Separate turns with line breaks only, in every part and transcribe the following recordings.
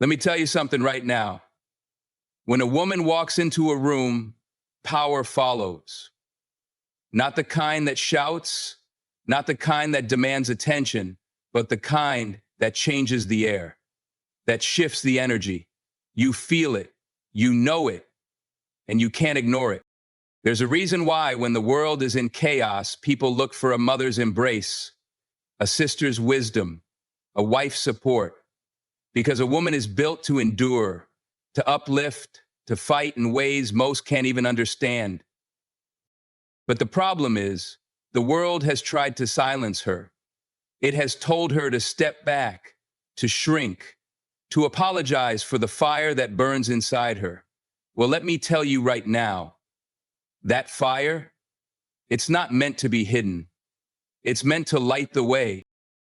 Let me tell you something right now. When a woman walks into a room, power follows. Not the kind that shouts, not the kind that demands attention, but the kind that changes the air, that shifts the energy. You feel it, you know it, and you can't ignore it. There's a reason why, when the world is in chaos, people look for a mother's embrace, a sister's wisdom, a wife's support. Because a woman is built to endure, to uplift, to fight in ways most can't even understand. But the problem is, the world has tried to silence her. It has told her to step back, to shrink, to apologize for the fire that burns inside her. Well, let me tell you right now, that fire, it's not meant to be hidden. It's meant to light the way.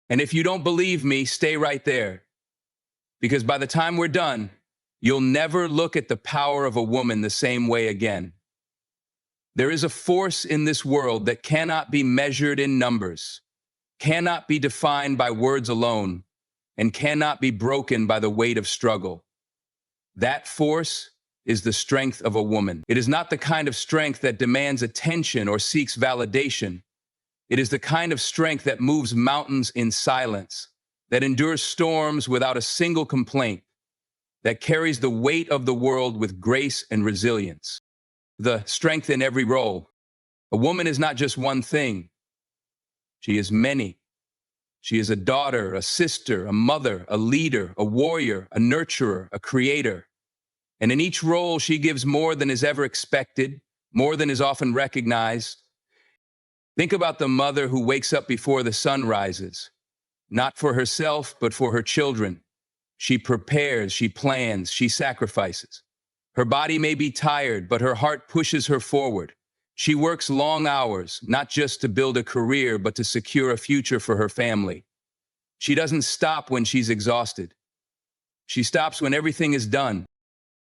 And if you don't believe me, stay right there. Because by the time we're done, you'll never look at the power of a woman the same way again. There is a force in this world that cannot be measured in numbers, cannot be defined by words alone, and cannot be broken by the weight of struggle. That force is the strength of a woman. It is not the kind of strength that demands attention or seeks validation. It is the kind of strength that moves mountains in silence, that endures storms without a single complaint, that carries the weight of the world with grace and resilience. The strength in every role. A woman is not just one thing. She is many. She is a daughter, a sister, a mother, a leader, a warrior, a nurturer, a creator. And in each role, she gives more than is ever expected, more than is often recognized. Think about the mother who wakes up before the sun rises, not for herself, but for her children. She prepares, she plans, she sacrifices. Her body may be tired, but her heart pushes her forward. She works long hours, not just to build a career, but to secure a future for her family. She doesn't stop when she's exhausted. She stops when everything is done.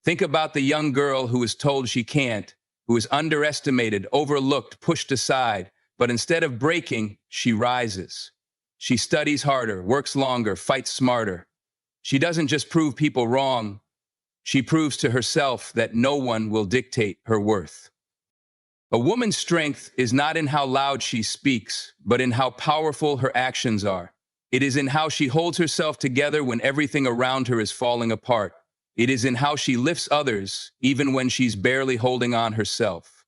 Think about the young girl who is told she can't, who is underestimated, overlooked, pushed aside, but instead of breaking, she rises. She studies harder, works longer, fights smarter. She doesn't just prove people wrong. She proves to herself that no one will dictate her worth. A woman's strength is not in how loud she speaks, but in how powerful her actions are. It is in how she holds herself together when everything around her is falling apart. It is in how she lifts others, even when she's barely holding on herself.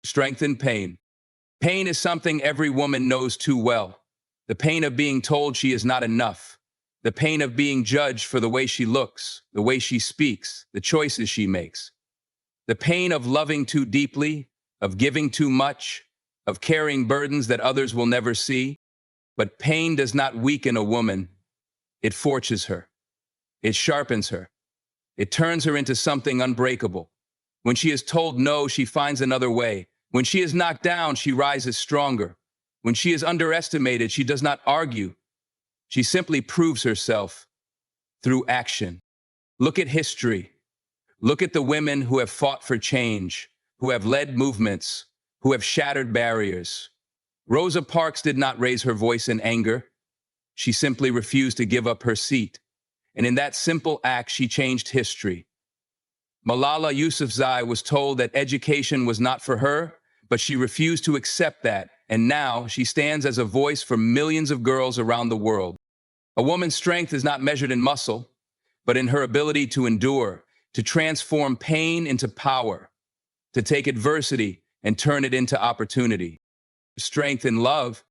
Strength and pain. Pain is something every woman knows too well. The pain of being told she is not enough. The pain of being judged for the way she looks, the way she speaks, the choices she makes. The pain of loving too deeply, of giving too much, of carrying burdens that others will never see. But pain does not weaken a woman. It forges her. It sharpens her. It turns her into something unbreakable. When she is told no, she finds another way. When she is knocked down, she rises stronger. When she is underestimated, she does not argue. She simply proves herself through action. Look at history. Look at the women who have fought for change, who have led movements, who have shattered barriers. Rosa Parks did not raise her voice in anger. She simply refused to give up her seat. And in that simple act, she changed history. Malala Yousafzai was told that education was not for her, but she refused to accept that. And now she stands as a voice for millions of girls around the world. A woman's strength is not measured in muscle, but in her ability to endure, to transform pain into power, to take adversity and turn it into opportunity. Strength in love.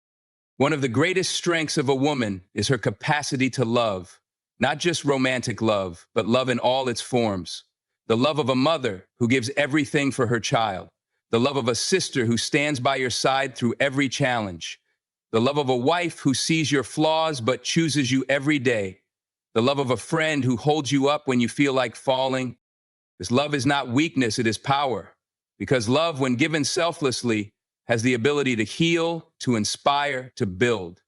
One of the greatest strengths of a woman is her capacity to love, not just romantic love, but love in all its forms. The love of a mother who gives everything for her child. The love of a sister who stands by your side through every challenge. The love of a wife who sees your flaws but chooses you every day. The love of a friend who holds you up when you feel like falling. This love is not weakness, it is power. Because love, when given selflessly, has the ability to heal, to inspire, to build.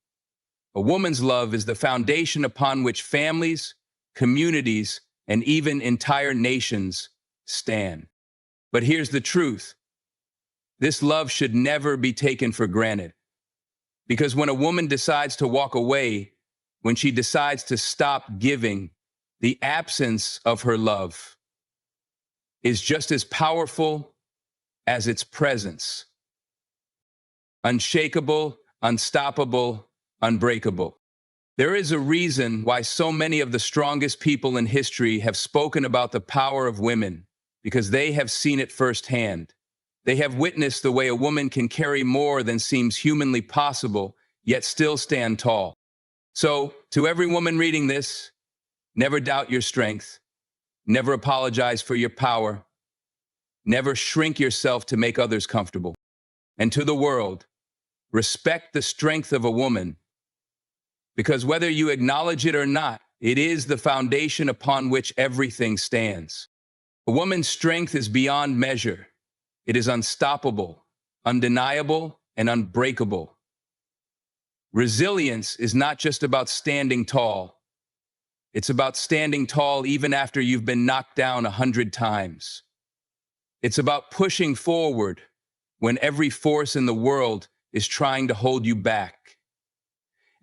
A woman's love is the foundation upon which families, communities, and even entire nations stand. But here's the truth. This love should never be taken for granted. Because when a woman decides to walk away, when she decides to stop giving, the absence of her love is just as powerful as its presence. Unshakable, unstoppable, unbreakable. There is a reason why so many of the strongest people in history have spoken about the power of women, because they have seen it firsthand. They have witnessed the way a woman can carry more than seems humanly possible, yet still stand tall. So, to every woman reading this, never doubt your strength. Never apologize for your power. Never shrink yourself to make others comfortable. And to the world, respect the strength of a woman, because whether you acknowledge it or not, it is the foundation upon which everything stands. A woman's strength is beyond measure. It is unstoppable, undeniable, and unbreakable. Resilience is not just about standing tall. It's about standing tall even after you've been knocked down 100 times. It's about pushing forward when every force in the world is trying to hold you back.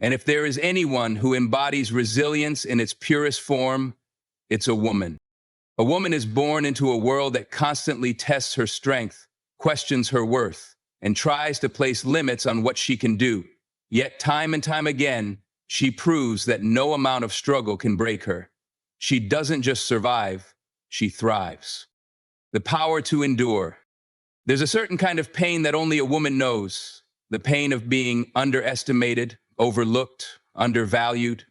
And if there is anyone who embodies resilience in its purest form, it's a woman. A woman is born into a world that constantly tests her strength, questions her worth, and tries to place limits on what she can do. Yet time and time again, she proves that no amount of struggle can break her. She doesn't just survive, she thrives. The power to endure. There's a certain kind of pain that only a woman knows. The pain of being underestimated, overlooked, undervalued.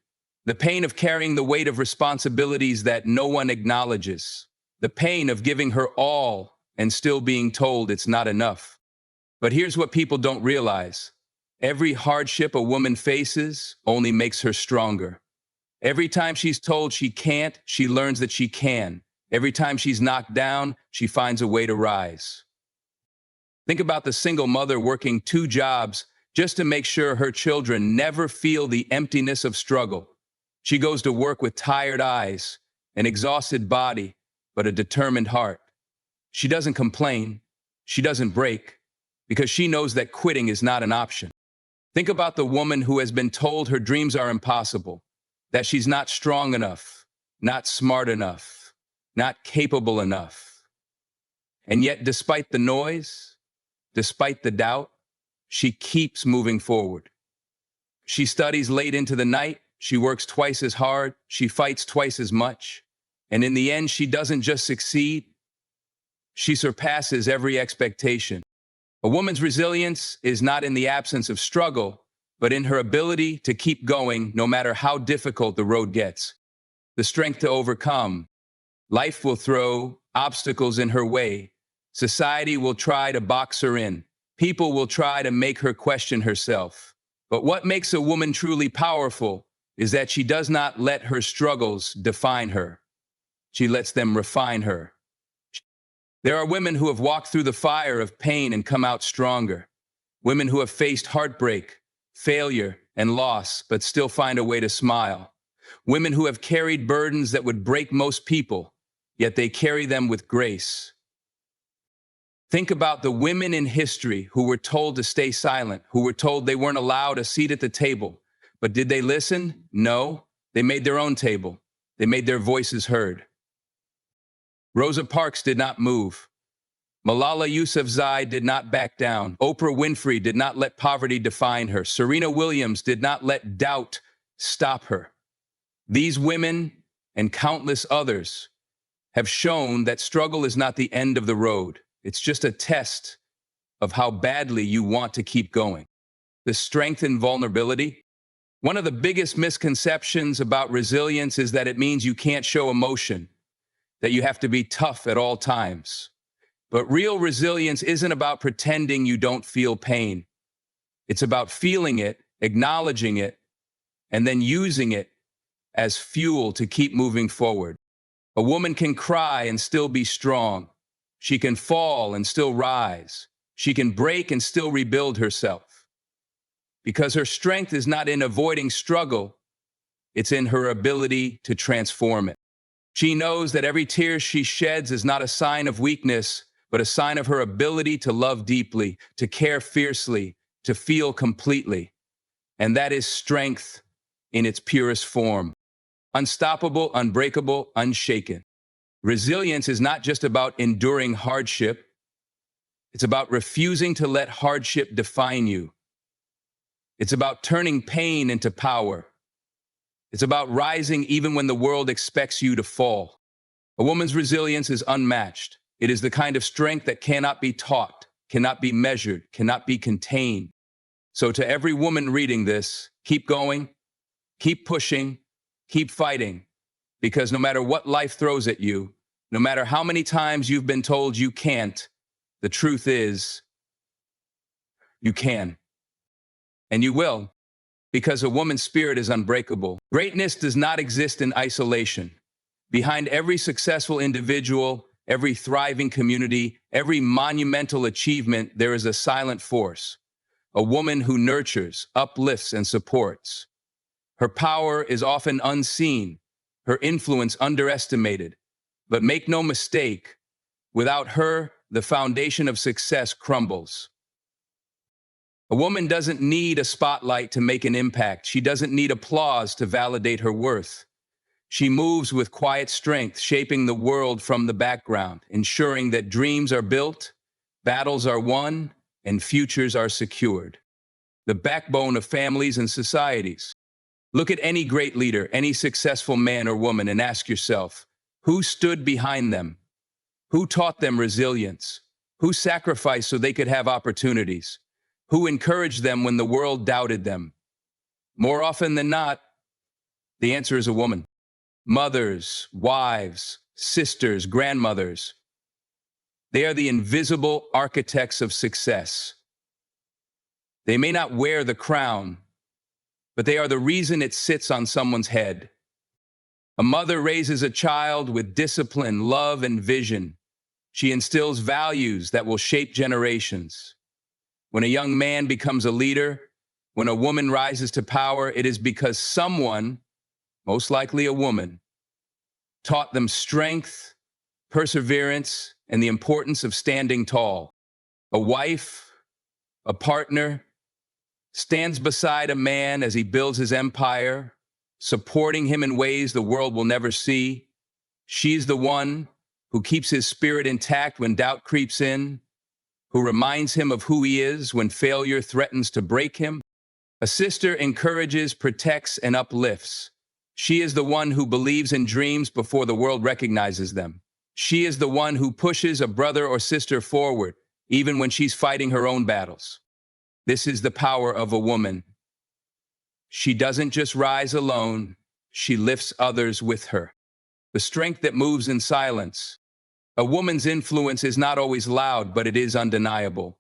The pain of carrying the weight of responsibilities that no one acknowledges. The pain of giving her all and still being told it's not enough. But here's what people don't realize. Every hardship a woman faces only makes her stronger. Every time she's told she can't, she learns that she can. Every time she's knocked down, she finds a way to rise. Think about the single mother working 2 jobs just to make sure her children never feel the emptiness of struggle. She goes to work with tired eyes, an exhausted body, but a determined heart. She doesn't complain, she doesn't break, because she knows that quitting is not an option. Think about the woman who has been told her dreams are impossible, that she's not strong enough, not smart enough, not capable enough. And yet, despite the noise, despite the doubt, she keeps moving forward. She studies late into the night, she works twice as hard, she fights twice as much, and in the end, she doesn't just succeed, she surpasses every expectation. A woman's resilience is not in the absence of struggle, but in her ability to keep going no matter how difficult the road gets. The strength to overcome. Life will throw obstacles in her way. Society will try to box her in. People will try to make her question herself. But what makes a woman truly powerful is that she does not let her struggles define her. She lets them refine her. There are women who have walked through the fire of pain and come out stronger. Women who have faced heartbreak, failure, and loss, but still find a way to smile. Women who have carried burdens that would break most people, yet they carry them with grace. Think about the women in history who were told to stay silent, who were told they weren't allowed a seat at the table. But did they listen? No. They made their own table. They made their voices heard. Rosa Parks did not move. Malala Yousafzai did not back down. Oprah Winfrey did not let poverty define her. Serena Williams did not let doubt stop her. These women and countless others have shown that struggle is not the end of the road. It's just a test of how badly you want to keep going. The strength and vulnerability. One of the biggest misconceptions about resilience is that it means you can't show emotion, that you have to be tough at all times. But real resilience isn't about pretending you don't feel pain. It's about feeling it, acknowledging it, and then using it as fuel to keep moving forward. A woman can cry and still be strong. She can fall and still rise. She can break and still rebuild herself. Because her strength is not in avoiding struggle, it's in her ability to transform it. She knows that every tear she sheds is not a sign of weakness, but a sign of her ability to love deeply, to care fiercely, to feel completely. And that is strength in its purest form. unstoppable, unbreakable, unshaken. Resilience is not just about enduring hardship, it's about refusing to let hardship define you. It's about turning pain into power. It's about rising even when the world expects you to fall. A woman's resilience is unmatched. It is the kind of strength that cannot be taught, cannot be measured, cannot be contained. So to every woman reading this, keep going, keep pushing, keep fighting, because no matter what life throws at you, no matter how many times you've been told you can't, the truth is, you can. And you will, because a woman's spirit is unbreakable. Greatness does not exist in isolation. Behind every successful individual, every thriving community, every monumental achievement, there is a silent force. A woman who nurtures, uplifts, and supports. Her power is often unseen, her influence underestimated. But make no mistake, without her, the foundation of success crumbles. A woman doesn't need a spotlight to make an impact. She doesn't need applause to validate her worth. She moves with quiet strength, shaping the world from the background, ensuring that dreams are built, battles are won, and futures are secured. The backbone of families and societies. Look at any great leader, any successful man or woman, and ask yourself, who stood behind them? Who taught them resilience? Who sacrificed so they could have opportunities? Who encouraged them when the world doubted them? More often than not, the answer is a woman. Mothers, wives, sisters, grandmothers. They are the invisible architects of success. They may not wear the crown, but they are the reason it sits on someone's head. A mother raises a child with discipline, love, and vision. She instills values that will shape generations. When a young man becomes a leader, when a woman rises to power, it is because someone, most likely a woman, taught them strength, perseverance, and the importance of standing tall. A wife, a partner, stands beside a man as he builds his empire, supporting him in ways the world will never see. She's the one who keeps his spirit intact when doubt creeps in, who reminds him of who he is when failure threatens to break him. A sister encourages, protects, and uplifts. She is the one who believes in dreams before the world recognizes them. She is the one who pushes a brother or sister forward, even when she's fighting her own battles. This is the power of a woman. She doesn't just rise alone, she lifts others with her. The strength that moves in silence. A woman's influence is not always loud, but it is undeniable.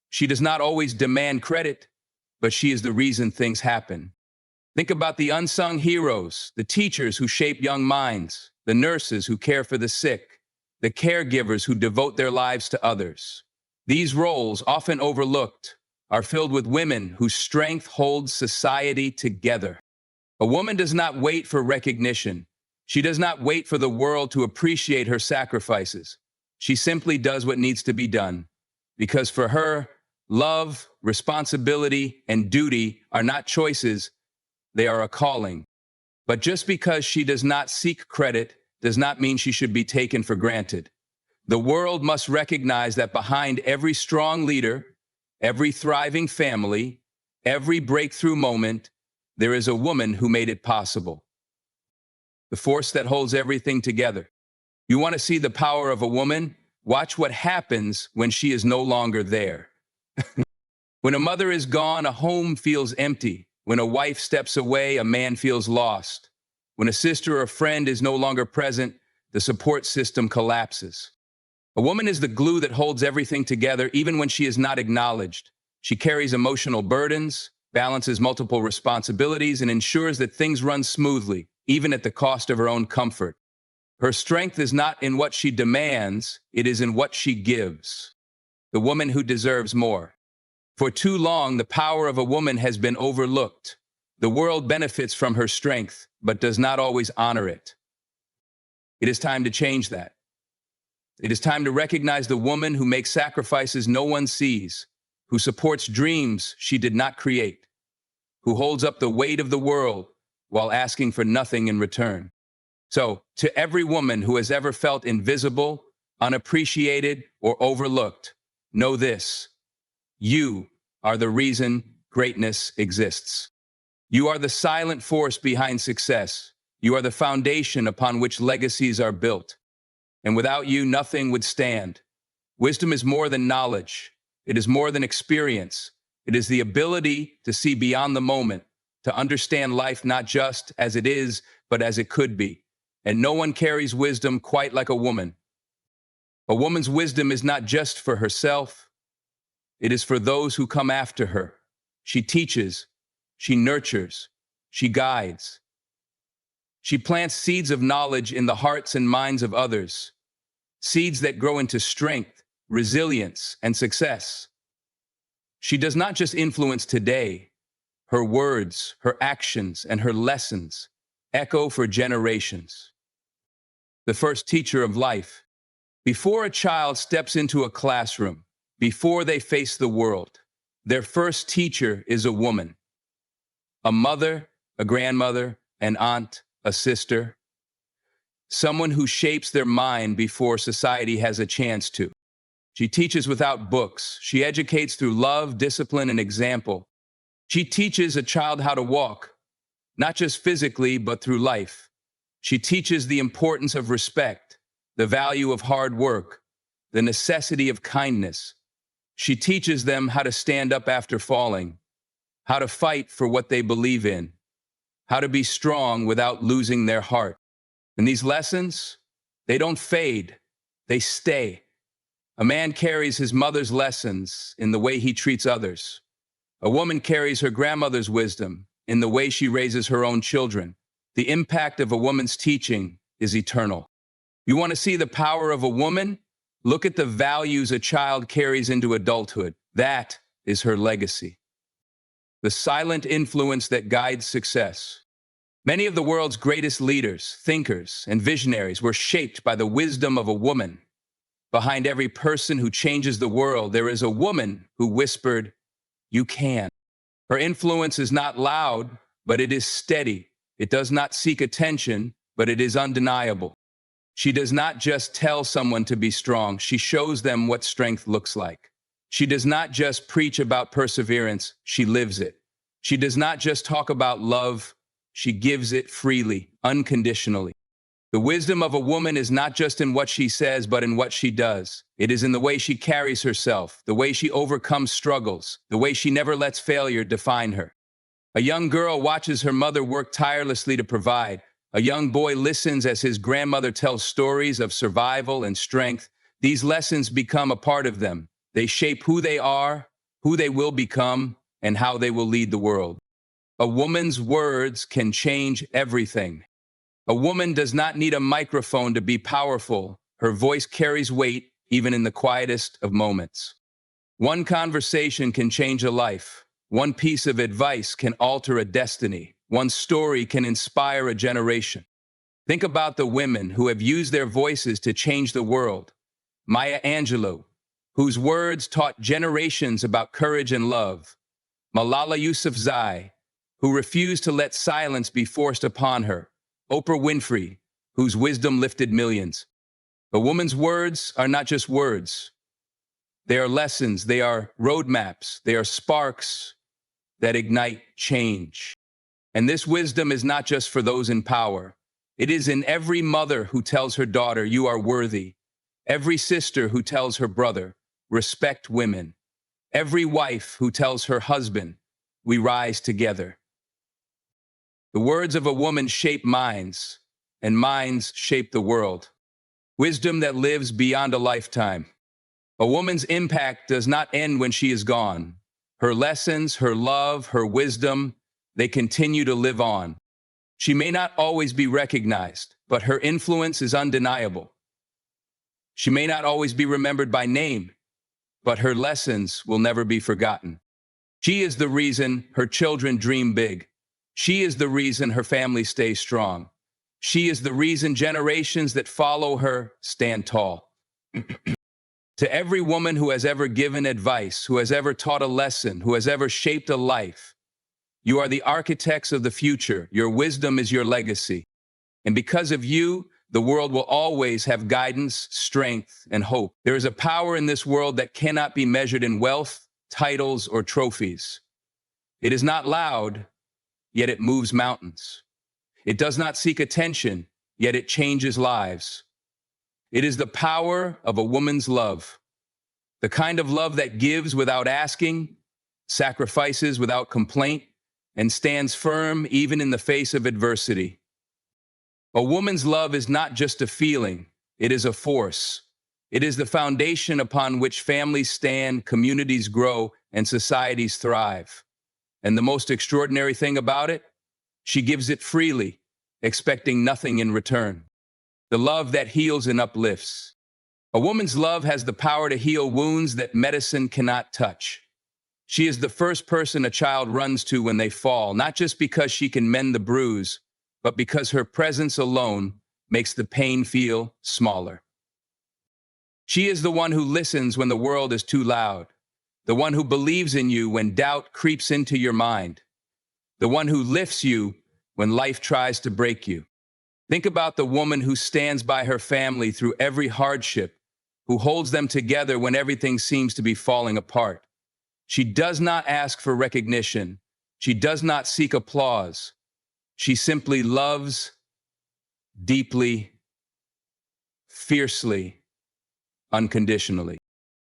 She does not always demand credit, but she is the reason things happen. Think about the unsung heroes, the teachers who shape young minds, the nurses who care for the sick, the caregivers who devote their lives to others. These roles, often overlooked, are filled with women whose strength holds society together. A woman does not wait for recognition. She does not wait for the world to appreciate her sacrifices. She simply does what needs to be done. Because for her, love, responsibility, and duty are not choices, they are a calling. But just because she does not seek credit does not mean she should be taken for granted. The world must recognize that behind every strong leader, every thriving family, every breakthrough moment, there is a woman who made it possible. The force that holds everything together. You want to see the power of a woman? Watch what happens when she is no longer there. When a mother is gone, a home feels empty. When a wife steps away, a man feels lost. When a sister or a friend is no longer present, the support system collapses. A woman is the glue that holds everything together, even when she is not acknowledged. She carries emotional burdens, balances multiple responsibilities, and ensures that things run smoothly, even at the cost of her own comfort. Her strength is not in what she demands, it is in what she gives. The woman who deserves more. For too long, the power of a woman has been overlooked. The world benefits from her strength, but does not always honor it. It is time to change that. It is time to recognize the woman who makes sacrifices no one sees, who supports dreams she did not create, who holds up the weight of the world while asking for nothing in return. So, to every woman who has ever felt invisible, unappreciated, or overlooked, know this: you are the reason greatness exists. You are the silent force behind success. You are the foundation upon which legacies are built. And without you, nothing would stand. Wisdom is more than knowledge. It is more than experience. It is the ability to see beyond the moment, to understand life not just as it is, but as it could be. And no one carries wisdom quite like a woman. A woman's wisdom is not just for herself. It is for those who come after her. She teaches, she nurtures, she guides. She plants seeds of knowledge in the hearts and minds of others, seeds that grow into strength, resilience, and success. She does not just influence today. Her words, her actions, and her lessons echo for generations. The first teacher of life. Before a child steps into a classroom, before they face the world, their first teacher is a woman. A mother, a grandmother, an aunt, a sister. Someone who shapes their mind before society has a chance to. She teaches without books. She educates through love, discipline, and example. She teaches a child how to walk, not just physically, but through life. She teaches the importance of respect, the value of hard work, the necessity of kindness. She teaches them how to stand up after falling, how to fight for what they believe in, how to be strong without losing their heart. And these lessons, they don't fade, they stay. A man carries his mother's lessons in the way he treats others. A woman carries her grandmother's wisdom in the way she raises her own children. The impact of a woman's teaching is eternal. You want to see the power of a woman? Look at the values a child carries into adulthood. That is her legacy. The silent influence that guides success. Many of the world's greatest leaders, thinkers, and visionaries were shaped by the wisdom of a woman. Behind every person who changes the world, there is a woman who whispered, "You can." Her influence is not loud, but it is steady. It does not seek attention, but it is undeniable. She does not just tell someone to be strong, she shows them what strength looks like. She does not just preach about perseverance, she lives it. She does not just talk about love, she gives it freely, unconditionally. The wisdom of a woman is not just in what she says, but in what she does. It is in the way she carries herself, the way she overcomes struggles, the way she never lets failure define her. A young girl watches her mother work tirelessly to provide. A young boy listens as his grandmother tells stories of survival and strength. These lessons become a part of them. They shape who they are, who they will become, and how they will lead the world. A woman's words can change everything. A woman does not need a microphone to be powerful. Her voice carries weight, even in the quietest of moments. One conversation can change a life. One piece of advice can alter a destiny. One story can inspire a generation. Think about the women who have used their voices to change the world. Maya Angelou, whose words taught generations about courage and love. Malala Yousafzai, who refused to let silence be forced upon her. Oprah Winfrey, whose wisdom lifted millions. A woman's words are not just words. They are lessons, they are roadmaps, they are sparks that ignite change. And this wisdom is not just for those in power. It is in every mother who tells her daughter, "You are worthy." Every sister who tells her brother, "Respect women." Every wife who tells her husband, "We rise together." The words of a woman shape minds, and minds shape the world. Wisdom that lives beyond a lifetime. A woman's impact does not end when she is gone. Her lessons, her love, her wisdom, they continue to live on. She may not always be recognized, but her influence is undeniable. She may not always be remembered by name, but her lessons will never be forgotten. She is the reason her children dream big. She is the reason her family stays strong. She is the reason generations that follow her stand tall. To every woman who has ever given advice, who has ever taught a lesson, who has ever shaped a life, You are the architects of the future. Your wisdom is your legacy. And because of you, the world will always have guidance, strength, and hope. There is a power in this world that cannot be measured in wealth, titles, or trophies. It is not loud, yet it moves mountains. It does not seek attention, yet it changes lives. It is the power of a woman's love, the kind of love that gives without asking, sacrifices without complaint, and stands firm even in the face of adversity. A woman's love is not just a feeling, it is a force. It is the foundation upon which families stand, communities grow, and societies thrive. And the most extraordinary thing about it? She gives it freely, expecting nothing in return. The love that heals and uplifts. A woman's love has the power to heal wounds that medicine cannot touch. She is the first person a child runs to when they fall, not just because she can mend the bruise, but because her presence alone makes the pain feel smaller. She is the one who listens when the world is too loud, the one who believes in you when doubt creeps into your mind, the one who lifts you when life tries to break you. Think about the woman who stands by her family through every hardship, who holds them together when everything seems to be falling apart. She does not ask for recognition. She does not seek applause. She simply loves deeply, fiercely, unconditionally.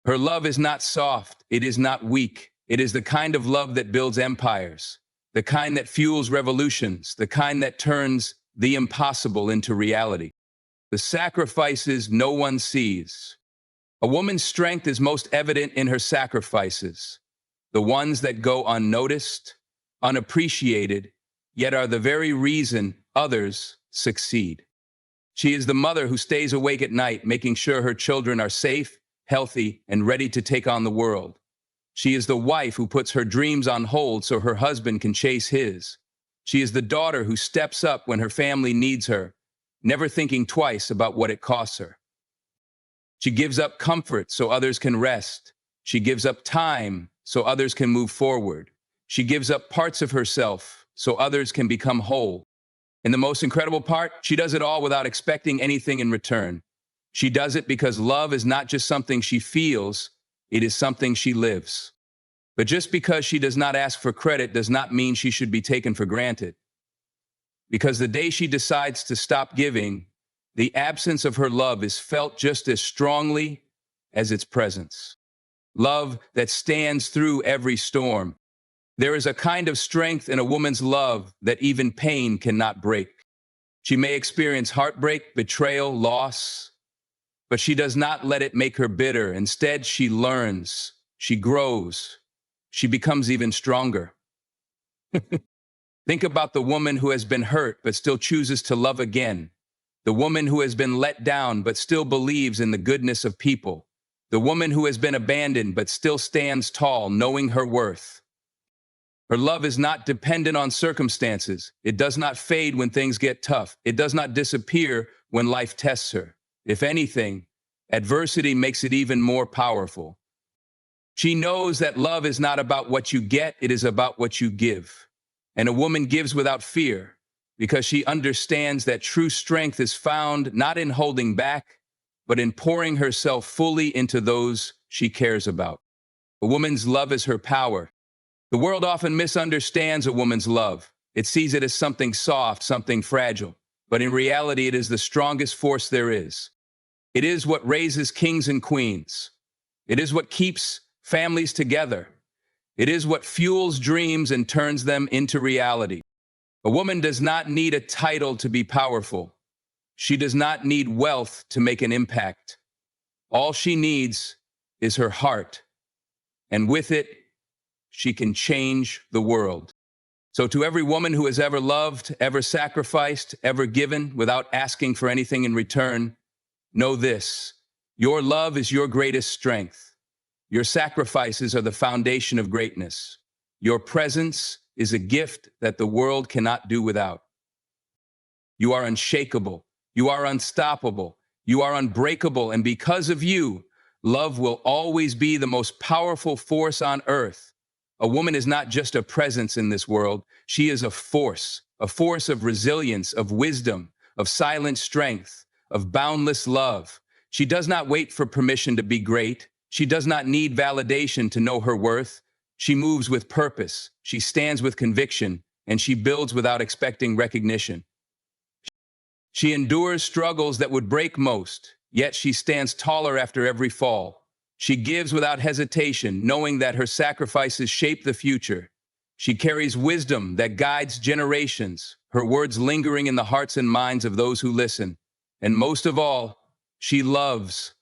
Her love is not soft. It is not weak. It is the kind of love that builds empires, the kind that fuels revolutions, the kind that turns the impossible into reality. The sacrifices no one sees. A woman's strength is most evident in her sacrifices, the ones that go unnoticed, unappreciated, yet are the very reason others succeed. She is the mother who stays awake at night, making sure her children are safe, healthy, and ready to take on the world. She is the wife who puts her dreams on hold so her husband can chase his. She is the daughter who steps up when her family needs her, never thinking twice about what it costs her. She gives up comfort so others can rest. She gives up time so others can move forward. She gives up parts of herself so others can become whole. And the most incredible part, she does it all without expecting anything in return. She does it because love is not just something she feels, it is something she lives. But just because she does not ask for credit does not mean she should be taken for granted. Because the day she decides to stop giving, the absence of her love is felt just as strongly as its presence. Love that stands through every storm. There is a kind of strength in a woman's love that even pain cannot break. She may experience heartbreak, betrayal, loss, but she does not let it make her bitter. Instead, she learns, she grows, she becomes even stronger. Think about the woman who has been hurt but still chooses to love again. The woman who has been let down but still believes in the goodness of people. The woman who has been abandoned but still stands tall, knowing her worth. Her love is not dependent on circumstances. It does not fade when things get tough. It does not disappear when life tests her. If anything, adversity makes it even more powerful. She knows that love is not about what you get, it is about what you give. And a woman gives without fear because she understands that true strength is found not in holding back, but in pouring herself fully into those she cares about. A woman's love is her power. The world often misunderstands a woman's love. It sees it as something soft, something fragile. But in reality, it is the strongest force there is. It is what raises kings and queens. It is what keeps families together. It is what fuels dreams and turns them into reality. A woman does not need a title to be powerful. She does not need wealth to make an impact. All she needs is her heart. And with it, she can change the world. So to every woman who has ever loved, ever sacrificed, ever given without asking for anything in return, know this: your love is your greatest strength. Your sacrifices are the foundation of greatness. Your presence is a gift that the world cannot do without. You are unshakable. You are unstoppable. You are unbreakable. And because of you, love will always be the most powerful force on earth. A woman is not just a presence in this world. She is a force of resilience, of wisdom, of silent strength, of boundless love. She does not wait for permission to be great. She does not need validation to know her worth. She moves with purpose. She stands with conviction, and she builds without expecting recognition. She endures struggles that would break most, yet she stands taller after every fall. She gives without hesitation, knowing that her sacrifices shape the future. She carries wisdom that guides generations, her words lingering in the hearts and minds of those who listen. And most of all, she loves,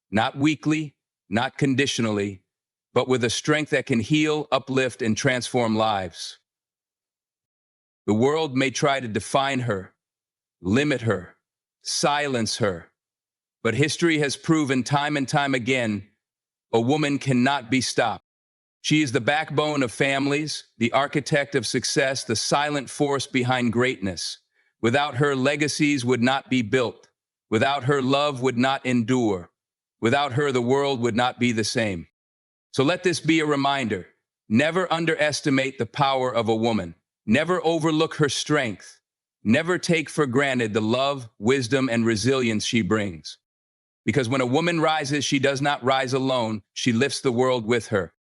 not weakly, not conditionally, but with a strength that can heal, uplift, and transform lives. The world may try to define her, limit her, silence her, but history has proven time and time again, a woman cannot be stopped. She is the backbone of families, the architect of success, the silent force behind greatness. Without her, legacies would not be built. Without her, love would not endure. Without her, the world would not be the same. So let this be a reminder. Never underestimate the power of a woman. Never overlook her strength. Never take for granted the love, wisdom, and resilience she brings. Because when a woman rises, she does not rise alone. She lifts the world with her.